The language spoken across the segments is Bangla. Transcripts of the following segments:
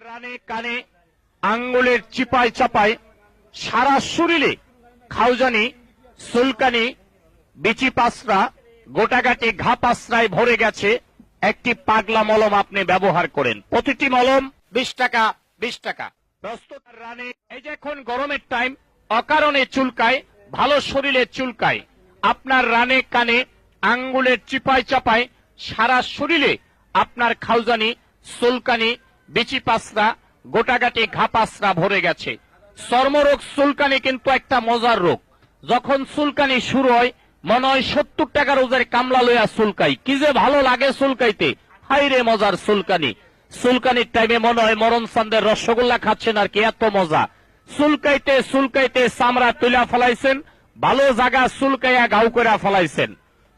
রানে কানে আঙ্গুলের চিপায় চাপায় সারা শরীরে খাউজানি, সুলকানি, বিচি পাসরা, গোটাগাটি ঘা পাসরায় ভরে গেছে। একটি পাগলা মলম আপনি ব্যবহার করেন। প্রতিটি মলম 20 টাকা 20 টাকা। প্রস্তুত রানে এই যে এখন গরমের টাইম, অকারণে চুলকায়, ভালো শরীরে চুলকায়। আপনার রানে কানে আঙ্গুলের চিপায় চাপায় সারা শরীরে আপনার খাউজানি, সুলকানি, বিচি পাসরা, গোটাগাটি ঘা পাসরা ভরে গেছে। চর্মরোগ চুলকানি কিন্তু একটা মজার রোগ। যখন চুলকানি শুরু হয় মনে হয় 70 টাকা রোজের কামলা লইয়া চুলকাই, কি যে ভালো লাগে চুলকাইতে। হাইরে মজার চুলকানি। চুলকানির টাইমে মনে হয় মরণ চান্দের রসগোল্লা খাচ্ছেন আর কি, এত মজা। চুলকাইতে চুলকাইতে চামড়া তুলা ফেলাইছেন, ভালো জায়গা চুলকাইয়া গাউ করে ফেলাইছেন।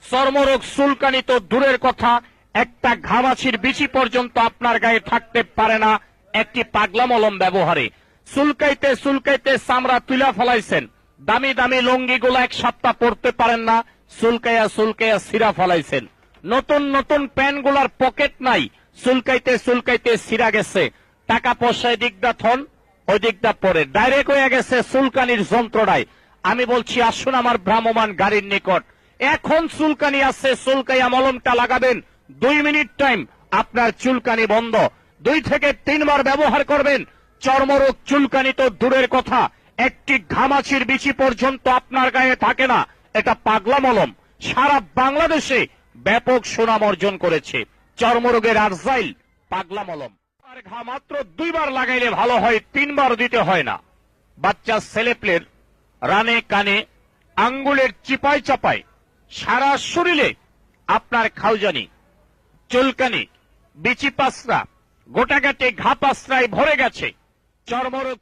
চর্মরোগ চুলকানি তো দূরের কথা, একটা ঘামাছির বিচি পর্যন্ত আপনার গায়ে থাকতে পারে না একটি পাগলা মলম ব্যবহারে। চুলকাইতে চুলকাইতে চামড়া তুলা ফেলাইছেন, দামি দামি লুঙ্গি গুলা 1 সপ্তাহ পরতে পারেন না, চুলকাইয়া চুলকাইয়া ছিঁড়া ফেলাইছেন। নতুন নতুন প্যান্ট গুলার পকেট নাই, চুলকাইতে চুলকাইতে ছিঁড়া গেছে। টাকা পয়সা দিকদা থন ওই দিকটা পরে ডাইরেক্ট হয়ে গেছে চুলকানির যন্ত্রণায়। আমি বলছি আসুন আমার ভ্রাম্যমান গাড়ির নিকট, এখন চুলকানি আছে, চুলকাইয়া মলমটা লাগাবেন। 2 মিনিট টাইম, আপনার চুলকানি বন্ধ। 2 থেকে 3 বার ব্যবহার করবেন। চর্মরোগ চুলকানি তো দূরের কথা, একটি ঘামাচির বিচি পর্যন্ত আপনার গায়ে থাকে না। এটা পাগলা মলম সারা বাংলাদেশে ব্যাপক সুনাম অর্জন করেছে। চর্মরোগের আরজাইল পাগলা মলম। আর ঘা মাত্র 2 বার লাগাইলে ভালো হয়, 3 বার দিতে হয় না। বাচ্চা ছেলেপ্লের রানে কানে আঙ্গুলের চিপায় চাপায় সারা শরীরে আপনার খাউজানি, চুলকানি, বিচি পাসরা, গোটাগাটি ঘা পাসরায় ভরে গেছে। চর্মরোগ